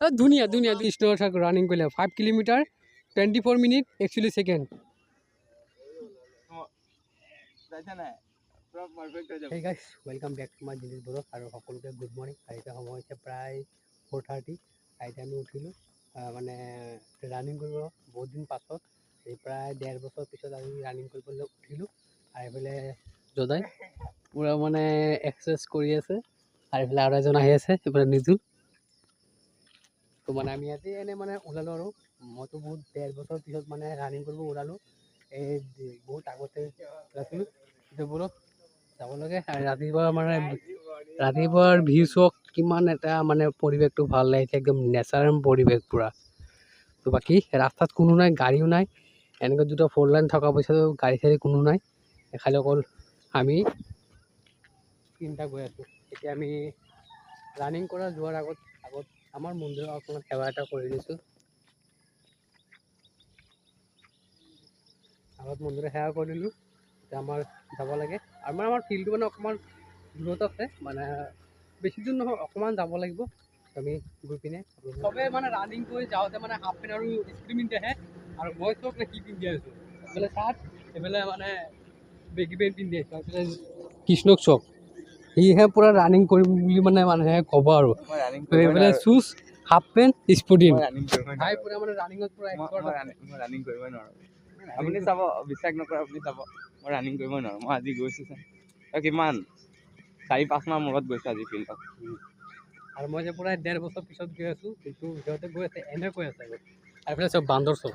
ধুনীয়া ধুনীয়া start running কৰিলে 5 kilometre 24 minute 41 second. Hey guys, welcome back to my Dinesh Bro আৰু সকলোকে গুড মৰ্ণিং। এতিয়া সময় হৈছে প্ৰায় 4:30। এতিয়া আমি উঠিলোঁ মানে ৰানিং কৰিব বহুত দিন পাছত, এই প্ৰায় 1.5 বছৰ পিছত আমি ৰানিং কৰিবলৈ উঠিলোঁ। আৰু এইফালে জদাই পূৰা মানে এক্সাৰচাইজ কৰি আছে, আৰু এইফালে আৰু এজন আহি আছে এইফালে নিজুল। তো মানে আমি আজি এনেই মানে ওলালোঁ, আৰু মইতো বহুত 1.5 বছৰ পিছত মানে ৰানিং কৰিব ওলালোঁ। এই বহুত আগতে ওলাইছিলোঁ এতিয়া যাব লাগে। ৰাতিপুৱা মানে ৰাতিপুৱাৰ ভিউ চাওক, কিমান এটা মানে পৰিৱেশটো ভাল লাগিছে, একদম নেচাৰেল পৰিৱেশ পূৰা। তো বাকী ৰাস্তাত কোনো নাই, গাড়ীও নাই, এনেকৈ দুটা 4 লাইন থকা পিছতো গাড়ী চাড়ী কোনো নাই, খালি অকল আমি তিনিটা গৈ আছোঁ। এতিয়া আমি ৰানিং কৰা যোৱাৰ আগত আমাৰ মন্দিৰৰ অকণমান সেৱা এটা কৰি দিছোঁ। আগত মন্দিৰৰ সেৱা কৰি দিলোঁ, এতিয়া আমাৰ যাব লাগে। আমাৰ ফিল্ডটো মানে অকণমান দূৰত আছে, মানে বেছি দূৰ নহয়, অকণমান যাব লাগিব। আমি গৈ পিনে চবেই মানে ৰানিং কৰি যাওঁতে মানে হাফ পেণ্ট আৰু স্কুটি পিন্ধি আহে, আৰু মই চব কি পিন্ধি আছোঁ, এইফালে চাৰ্ট, এইফালে মানে বেগী পেণ্ট পিন্ধি আছোঁ। এইফালে কৃষ্ণক চক, সিহে পূৰা ৰানিং কৰিম বুলি মানে মানুহে ক'ব, আৰু এইফালে শ্বুজ, হাফ পেণ্ট, স্পৰ্টিং, ভাই পূৰা মানে ৰানিঙত পূৰা মই ৰানিং কৰিবই নোৱাৰোঁ। আপুনি চাব, বিশ্বাস নকৰে আপুনি চাব, মই ৰানিং কৰিব নোৱাৰোঁ। মই আজি গৈছোঁ কিমান 4-5 মাহ মূৰত গৈছোঁ আজি ফিল্ডত, আৰু মই যে পূৰা 1.5 বছৰ পিছত গৈ আছোঁ। কিন্তু সিহঁতে গৈ আছে এনে কৈ আছে। আৰু এইফালে চব বান্দৰ, চব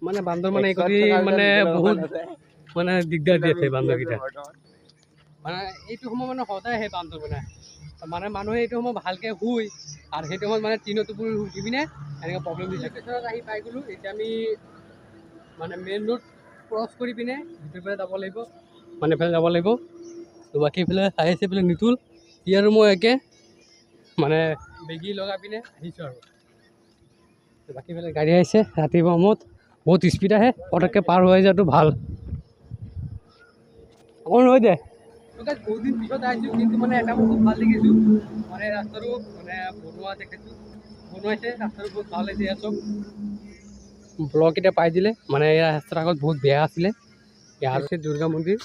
মানে বান্দৰ মানে মানে বহুত মানে দিগদাৰ দি আছে বান্দৰকেইটা। মানে এইটো সময় মানে সদায় আহে বান্দৰ, মানে মানুহে এইটো সময় ভালকৈ শুই, আৰু সেইটো সময়ত মানে তিনৰ টোপনি উঠি পিনে এনেকৈ প্ৰব্লেম দিছে। পিছত আহি পাই গ'লোঁ। এতিয়া আমি মানে মেইন ৰোড ক্ৰছ কৰি পিনে ভিতৰ ফালে যাব লাগিব, মানে এইফালে যাব লাগিব। তো বাকী এইফালে আহি আছে এইফালে নিতুল, সি আৰু মই একে মানে বেগী লগাই পিনে আহিছোঁ। আৰু বাকী এইফালে গাড়ী আহিছে ৰাতিপুৱা সময়ত, বহুত স্পীড আহে, পটককৈ পাৰ হৈ যোৱাটো ভাল। অকণ ৰৈ দে। বহুত দিন পিছত আহিছোঁ, কিন্তু মানে এটা বস্তু ভাল দেখিছোঁ, মানে ৰাস্তাটো মানে বনোৱা দেখিছোঁ, বনোৱাইছে ৰাস্তাটো বহুত ভাল হৈছে। ইয়াত চব ব্লক এটা পাই দিলে, মানে এই ৰাস্তাৰ আগত বহুত বেয়া আছিলে। ইয়াৰ হৈছে দুৰ্গা মন্দিৰ,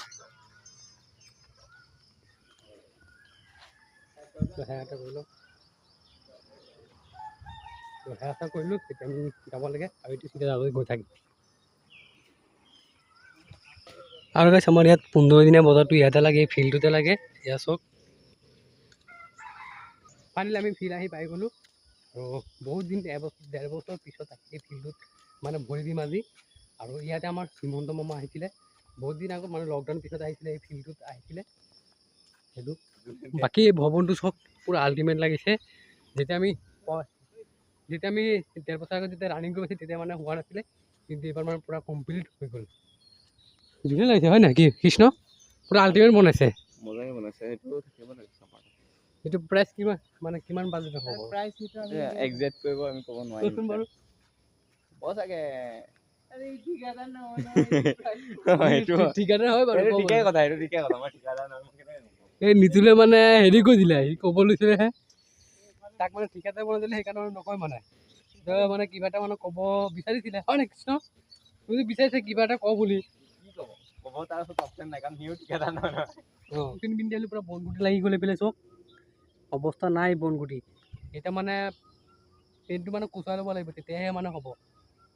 সেৱা কৰিলোঁ। তেতিয়া আমি যাব লাগে, আৰু এইটো চিধা যাবলৈ গৈ থাকিম। আৰু গাইছ, আমাৰ ইয়াত 15 দিনীয়া বজাৰটো ইয়াতে লাগে, ফিল্ডটোতে লাগে। ইয়াত চব ফাইনেলি আমি ফিল্ড আহি পাই গ'লোঁ, আৰু বহুত দিন 1.5 বছৰ পিছত এই ফিল্ডটোত মানে ভৰি দিম আজি। আৰু ইয়াতে আমাৰ হিমন্ত মামা আহিছিলে বহুত দিন আগত, মানে লকডাউন পিছত আহিছিলে, এই ফিল্ডটোত আহিছিলে সেইটো। বাকী এই ভৱনটো চব পূৰা আল্টিমেট লাগিছে। যেতিয়া আমি 1.5 বছৰ আগত যেতিয়া ৰানিং কৰিছিল, তেতিয়া মানে হোৱা নাছিলে, কিন্তু এইবাৰ মানে পূৰা কমপ্লিট হৈ গ'ল। ধুনীয়া লাগিছে হয় নাই, কি কৃষ্ণ পূৰা আল্টিমেট বনাইছে, মজাকৈ বনাইছে। এইটো প্ৰাইচ কিমান, মানে কিমান বাজেট হ'ব? প্ৰাইচ একজেক্ট কৰিব আমি ক'ব নোৱাৰিম বাৰু, হ'ব চাগে ঠিকাদাৰ হয় বাৰু। এই নিতুলে মানে হেৰি কৰিছিলে, সি ক'ব লৈছিলেহে, তাক মানে ঠিকাদাৰ বনাই দিলে, সেইকাৰণে নকয় মানে মানে কিবা এটা মানে ক'ব বিচাৰিছিলে হয় নাই কৃষ্ণ, তুমি বিচাৰিছে কিবা এটা কওঁ বুলি। ক'ব তাৰ ওচৰত অপশ্যন নাই, কাৰণ সিও ঠিকাদাৰ নহয়। পিন্ধি আহিলোঁ, পূৰা বনগুটি লাগি গ'লে পেলাই চব অৱস্থা নাই বনগুটি। এতিয়া মানে পেণ্টটো মানে কুচাই ল'ব লাগিব, তেতিয়াহে মানে হ'ব।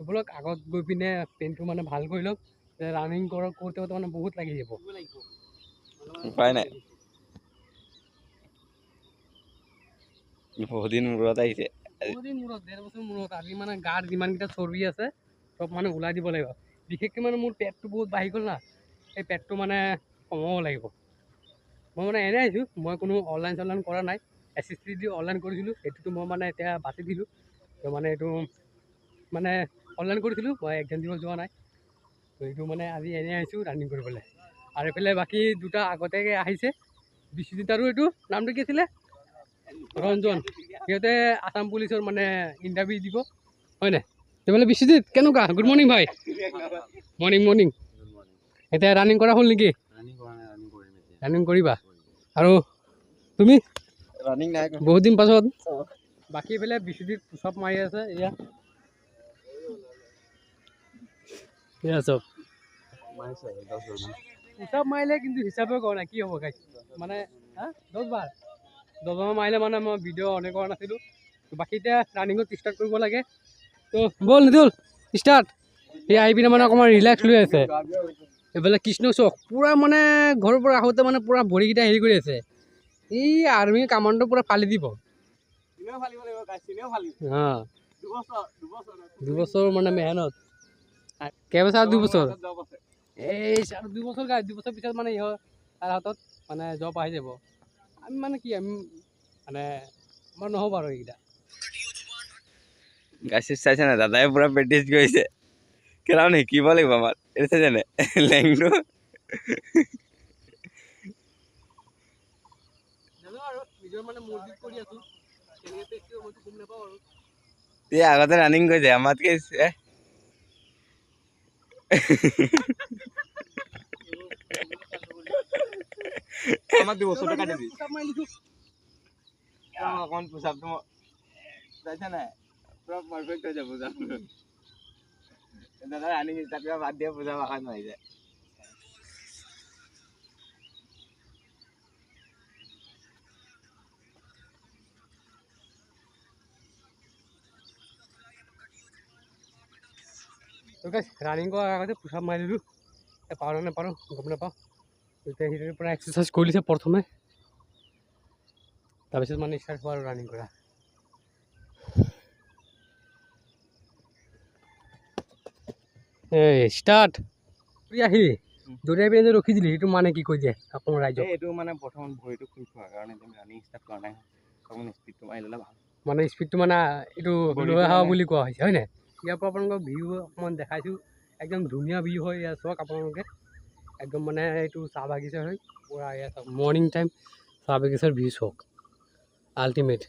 ব'লক আগত গৈ পিনে পেণ্টটো মানে ভাল কৰি লওক, ৰানিং কৰোঁতে মানে বহুত লাগি যাব, উপায় নাই। বহুত দিন মূৰত আহিছে, বহুত দিন মূৰত, 1.5 বছৰ মূৰত। আজি মানে গাত যিমানকেইটা চৰ্বি আছে চব মানে ওলাই দিব লাগিব। বিশেষকৈ মানে মোৰ পেটটো বহুত বাঢ়ি গ'ল না, সেই পেটটো মানে কমাব লাগিব। মই মানে এনেই আহিছোঁ, মই কোনো অনলাইন চনলাইন কৰা নাই। SSC দি অনলাইন কৰিছিলোঁ, সেইটোতো মই মানে এতিয়া বাছি দিলোঁ। তো মানে এইটো মানে অনলাইন কৰিছিলোঁ, মই এক্সাম দিব যোৱা নাই। তো এইটো মানে আজি এনেই আহিছোঁ ৰানিং কৰিবলৈ। আৰু এইফালে বাকী দুটা আগতীয়াকৈ আহিছে, বিশ্বজিত আৰু এইটো নামটো কি আছিলে, ৰঞ্জন। সিহঁতে আসাম পুলিচৰ মানে ইণ্টাৰভিউ দিব হয় নাই। সেইফালে বিশ্বজিত কেনেকুৱা, গুড মৰ্ণিং ভাই। মৰ্ণিং। এতিয়া ৰানিং কৰা হ'ল নেকি? ৰানিং কৰিবা। আৰু তুমি? ৰানিং নাই, বহুত দিন পাছত বাকী এইফালে বিশ্বজিৎ পুচাপ মাৰি আছে এয়া চব পুচাপ মাৰিলে কিন্তু হিচাপে কৰা নাই কি হ'ব গাইছ মানে 10 বাৰ মাৰিলে মানে মই ভিডিঅ' অনে কৰা নাছিলোঁ বাকী এতিয়া ৰানিঙত ষ্টাৰ্ট কৰিব লাগে তো ব'ল নিদুল ষ্টাৰ্ট সি আহি পিনে মানে অকণমান ৰিলেক্স লৈ আছে এইফালে কৃষ্ণ চক পূৰা মানে ঘৰৰ পৰা আহোঁতে মানে পূৰা ভৰিকেইটা হেৰি কৰি আছে এই আৰ্মি কামাণ্ডো পূৰা ফালি দিব দুবছৰ মানে মেহনত কেইবছৰ 2 বছৰ এই 2 বছৰ 2 বছৰ পিছত মানে ইহঁত তাৰ হাতত মানে জব আহি যাব আমি মানে কি আমি মানে আমাৰ নহ'ব আৰু এইকেইটা গাছীৰ চাইছে না দাদাই পুৰা প্ৰেক্টিচ কৰিছে কেনেকুৱা শিকিব লাগিব আমাৰ এইটো চাইছেনে লেংটো আগতে ৰানিং কৰিছে আমাতকে আমাক 2 বছৰ টকা দিবি অকণ পোচাপটো চাইছা নাই পুৰা পাৰফেক্ট হৈ যাব দাদা ৰানিং ষ্টাৰ্ট কৰা বাদ দিয়া পোচাপ আশা নোৱাৰি যায় ৰানিং কৰাৰ আগতে পুচাপ মাৰি দিলোঁ পাৰোঁ নে নাপাৰোঁ গম নাপাওঁ এতিয়া সিহঁতৰ পৰা এক্সাৰচাইজ কৰি দিছে প্ৰথমে তাৰপিছত মানে ষ্টাৰ্ট হোৱা আৰু ৰানিং কৰা এই ষ্টাৰ্ট আহি দৌৰাই পিনে যে ৰখি দিলি সেইটো মানে কি কৈ দিয়ে অসমৰ ৰাইজক এইটো মানে প্ৰথম ভৰিটো খুলি থোৱাৰ কাৰণে তুমি ৰানিং ষ্টাৰ্ট কৰা নাই অকণমান স্পীডটো মাৰি ল'লে ভাল মানে স্পীডটো মানে এইটো লৈ অহা বুলি কোৱা হৈছে হয় নাই ইয়াৰ পৰা আপোনালোকক ভিউ অকণমান দেখাইছোঁ একদম ধুনীয়া ভিউ হয় ইয়াত চাওক আপোনালোকে একদম মানে এইটো চাহ বাগিচা হয় পূৰা ইয়াত চাওক মৰ্ণিং টাইম চাহ বাগিচাৰ ভিউ চাওক আল্টিমেট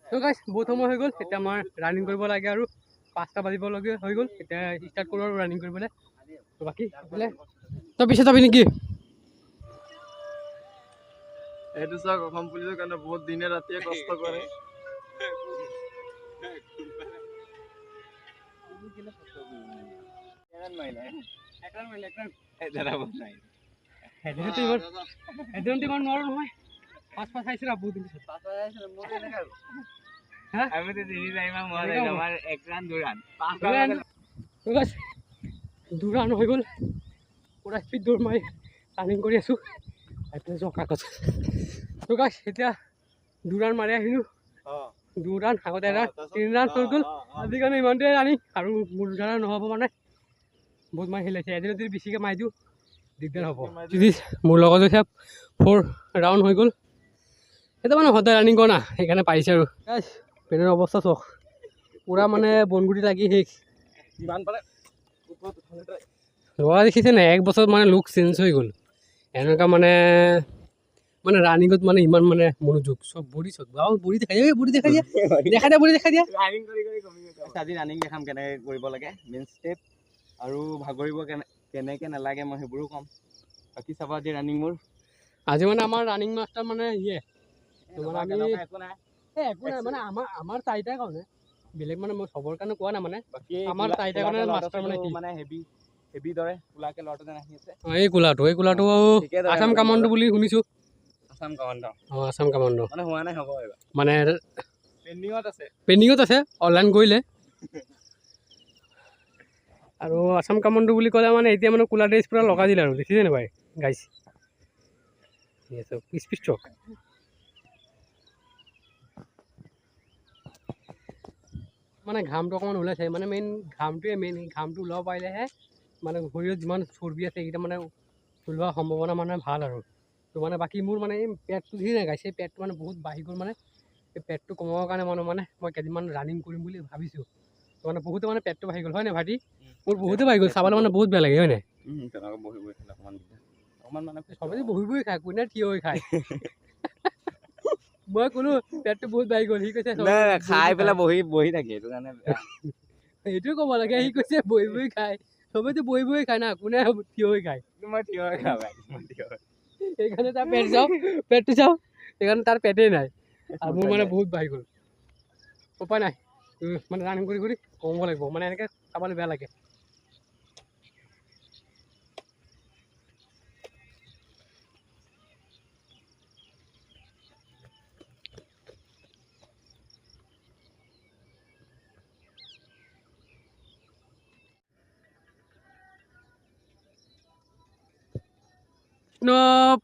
তো গাইছ বহুত সময় হৈ গ'ল এতিয়া আমাৰ ৰানিং কৰিব লাগে আৰু 5টা বাজিবলগীয়া হৈ গ'ল এতিয়া ষ্টাৰ্ট কৰোঁ আৰু ৰানিং কৰিবলৈ তো বাকী এইফালে তই পিছে যাবি নেকি এইটো চাওক অসম পুলিচৰ কাৰণে বহুত দিনে ৰাতিয়ে কষ্ট কৰে ইমান নোৱাৰো নহয় 5 চাইছোঁ বহুত দিন দুৰান হৈ গ'ল পূৰা স্পীড দৌৰ মাৰি ৰানিং কৰি আছোঁ কাগজ তো গাইছ এতিয়া দুৰান মাৰি আহিলোঁ 2 ৰান আগতে এৰান 3 ৰান হৈ গ'ল আজিৰ কাৰণে ইমানটোৱে ৰানিং আৰু মোৰ দ্বাৰা নহ'ব মানে বহুত মাৰি খেলিছে এদিন যদি বেছিকৈ মাৰি দিওঁ দিগদাৰ হ'ব যদি মোৰ লগত যদি 4 ৰাউণ্ড হৈ গ'ল এতিয়া মানে সদায় ৰানিং কৰা না সেইকাৰণে পাৰিছে আৰু পেনৰ অৱস্থা চাওক পূৰা মানে বনগুটি লাগি শেষ যিমান পাৰে ল'ৰা দেখিছে নাই 1 বছৰত মানে লুক চেঞ্জ হৈ গ'ল এনেকুৱা মানে ৰানিঙত মানে ইমান মানে মনোযোগ চব বডি চব বডি দেখাই দিয়া বডি দেখাই দিয়া ৰানিং কৰি কমি গৈছে আজি ৰানিং দেখাম কেনেকৈ কৰিব লাগে মেইন ষ্টেপ আৰু ভাগৰিব কেনেকৈ নালাগে মই সেইবোৰো ক'ম বাকী চাবা আজি ৰানিং মোৰ আজি মানে আমাৰ ৰানিং মাষ্টাৰ মানে আমি একো নাই মানে আমাৰ চাৰিটাৰ কাৰণে বেলেগ মানে মই চবৰ কাৰণে কোৱা নাই মানে আমাৰ চাৰিটাৰ কাৰণে মাষ্টাৰ মানে হেভি দৰে কোলাকে ল'ৰাটো যেন আহি আছে এই কোলাটো আছাম কামাণ্ডো বুলি শুনিছোঁ আছাম কামাণ্ডো আছাম কামাণ্ডো মানে হোৱা নাই হ'ব মানে পেণ্ডিঙত আছে অনলাইন কৰিলে আৰু আছাম কামাণ্ডো বুলি ক'লে মানে এতিয়া মানে কোলা ড্ৰেছ পূৰা লগাই দিলে আৰু দেখিছে নে ভাই গাইছ পিচ চক মানে ঘামটো অকণমান ওলাইছে মানে ঘামটো ওলাব পাৰিলেহে মানে শৰীৰত যিমান চৰ্বি আছে এইকেইটা মানে ওলোৱাৰ সম্ভাৱনা মানে ভাল আৰু তো মানে বাকী মোৰ মানে এই পেটটো ধৰি নাই গাইছে পেটটো মানে বহুত বাঢ়ি গ'ল মানে এই পেটটো কমাবৰ কাৰণে মানে মই কেইদিনমান ৰানিং কৰিম বুলি ভাবিছোঁ তো মানে বহুতে মানে পেটটো বাঢ়ি গ'ল হয় নাই ভাইটি মোৰ বহুতে বাঢ়ি গ'ল চাবলৈ মানে বহুত বেয়া লাগে হয় নাই চবেই বহি খায় কোনে থিয় হৈ খায় মই ক'লো পেটটো বহুত বাঢ়ি গ'ল সি কৈছে খাই পেলাই বহি থাকে সেইটো কাৰণে এইটোৱে ক'ব লাগে সি কৈছে বহি বহি খায় চবেইতো বহি বহি খায় না কোনে থিয় হৈ খায় মই থিয় হৈ খাওঁ ভাই মই থিয় হৈ সেইকাৰণে তাৰ পেটটো চাওঁ সেইকাৰণে তাৰ পেটেই নাই আৰু মোৰ মানে বহুত বাঢ়ি গ'ল উপায় নাই মানে ৰানিং কৰি কৰি কমাব লাগিব মানে এনেকৈ খাবলৈ বেয়া লাগে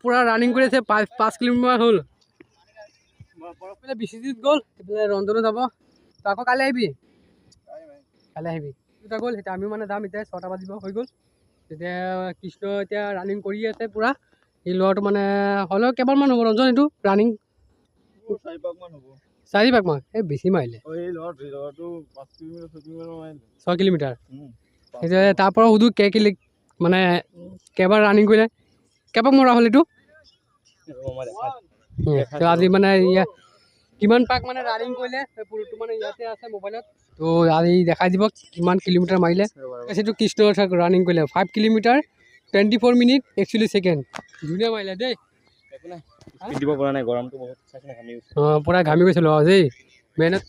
পুৰা ৰানিং কৰি আছে 5 কিলোমিটাৰ হ'ল বিশ্বজিত গ'ল এইফালে ৰঞ্জনো যাব তই আকৌ কালি আহিবি কালি আহিবি দুটা গ'ল এতিয়া আমিও মানে যাম এতিয়া 6টা বাজিব হৈ গ'ল তেতিয়া কৃষ্ণ এতিয়া ৰানিং কৰি আছে পুৰা এই ল'ৰাটো মানে হ'লেও কেইবাৰমান হ'ব ৰঞ্জন এইটো ৰানিং 4 পাক মান এই বেছি মাৰিলে 6 কিলোমিটাৰ এতিয়া তাৰ পৰা সুধো মানে কেইবাৰ ৰানিং কৰিলে কেইপাক মৰা হ'ল এইটো তো আজি মানে কিমান পাক মানে ৰানিং কৰিলে পুৰুটো মানে ইয়াতে আছে মোবাইলত তো আজি দেখাই দিব কিমান কিলোমিটাৰ মাৰিলে সেইটো কৃষ্ণ ৰানিং কৰিলে 5 কিলোমিটাৰ 24 মিনিট 41 ছেকেণ্ড ধুনীয়া মাৰিলে দেই দিব পৰা নাই গৰমটো বহুত পুৰা ঘামি গৈছিলোঁ দেই মেহনত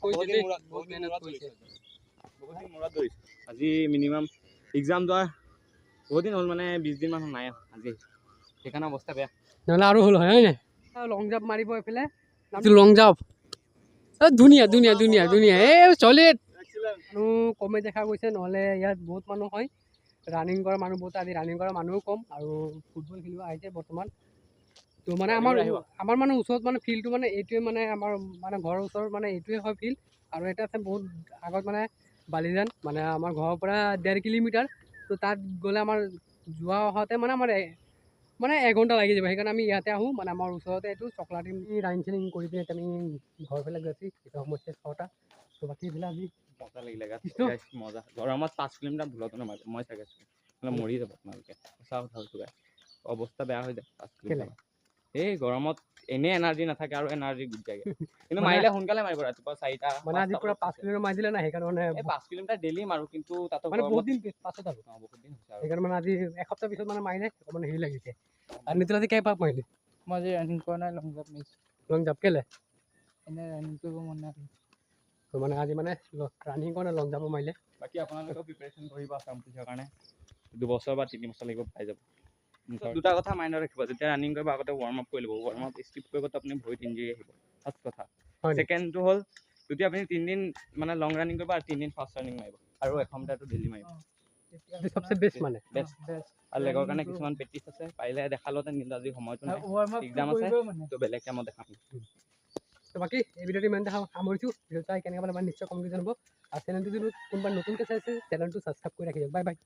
আজি মিনিমাম এক্সাম যোৱাৰ বহুত দিন হ'ল মানে 20 দিন মান নাই আজি সেইকাৰণে অৱস্থা বেয়া নহ'লে আৰু হ'ল হয় নাই লং জাম্প মাৰিব এইফালে লং জাম্প ধুনীয়া ধুনীয়া ধুনীয়া ধুনীয়া এই চলিড মানুহ কমে দেখা গৈছে নহ'লে ইয়াত বহুত মানুহ হয় ৰানিং কৰা মানুহ বহুত আজি ৰানিং কৰা মানুহো কম আৰু ফুটবল খেলিব আহিছে বৰ্তমান তো মানে আমাৰ মানে ওচৰত মানে ফিল্ডটো মানে এইটোৱে মানে আমাৰ মানে ঘৰৰ ওচৰত মানে এইটোৱে হয় ফিল্ড আৰু এটা আছে বহুত আগত মানে বালিজান মানে আমাৰ ঘৰৰ পৰা 1.5 কিলোমিটাৰ তো তাত গ'লে আমাৰ যোৱা অহাতে মানে 1 ঘণ্টা লাগি যাব সেইকাৰণে আমি ইয়াতে আহোঁ মানে আমাৰ ওচৰতে এইটো চকলাটি ৰানিং চানিং কৰি পিনে আমি ঘৰ ফালে গৈছি এতিয়া সমস্যা 6টা তো বাকী এইফালে আজি মজা লাগিলে মজা গৰমত 5 কিলোমিটাৰ ভুলতো নামাৰিব মই চাগে মৰি যাব তোমালোকে সঁচা কথা কৈছোঁ অৱস্থা বেয়া হৈ যায় 5 কিলোমিটাৰ এই গৰমত এনেই এনাৰ্জি নাথাকে আৰু এনাৰ্জি গুচি যায়গে কিন্তু মাৰিলে সোনকালে মাৰিব ৰাতিপুৱা 4টা মানে আজি পুৰা 5 কিলোমিটাৰ মাৰি দিলে না সেইকাৰণে মানে 5 কিলোমিটাৰ ডেইলি মাৰো কিন্তু তাতো মানে বহুত দিন পাছত আৰু বহুত দিন হৈছে আৰু সেইকাৰণে মানে আজি এসপ্তাহ পিছত মানে মাৰিলে অকণমান হেৰি লাগিছে আৰু নিতল আজি কেইপাক মাৰিলি মই আজি ৰানিং কৰা নাই লং জাম্প মাৰিছোঁ লং জাম্প কেলে এনেই ৰানিং কৰিব মন নাই তো মানে আজি মানে ৰানিং কৰা লং জাম্প মাৰিলে বাকী আপোনালোকেও প্ৰিপেৰেশ্যন কৰিব আছাম পুলিচৰ কাৰণে 2 বছৰ বা 3 বছৰ লাগিব পাই যাব দুটা কথা মাইণ্ডত ৰাখিব যেতিয়া ৰানিং কৰিব আগতে ৱাৰ্ম আপ কৰি ল'ব ৱাৰ্ম আপ স্কিপ কৰিব তো আপুনি ভৰিত ইঞ্জুৰি আহিব ফাৰ্ষ্ট কথা ছেকেণ্ডটো হ'ল যদি আপুনি 3 দিন মানে লং ৰানিং কৰিব আৰু 3 দিন ফাষ্ট ৰানিং মাৰিব আৰু 1 ঘণ্টাটো ডেইলি মাৰিব সবচে বেষ্ট মানে বেষ্ট আৰু লেগৰ কাৰণে কিছুমান প্ৰেক্টিচ আছে পাৰিলে দেখালোহেঁতেন কিন্তু আজি সময়টো নাই এক্সাম আছে তো বেলেগ কামত দেখাম তো বাকী এই ভিডিঅ'টো ইমানতে সামৰিছোঁ ভিডিঅ' চাই কেনেকৈ পালে মানে নিশ্চয় কমেণ্ট জনাব আৰু চেনেলটো যদি কোনোবা নতুনকৈ চাইছে চেনেলটো ছাবস্ক্ৰাইব কৰি ৰাখিব বাই বাই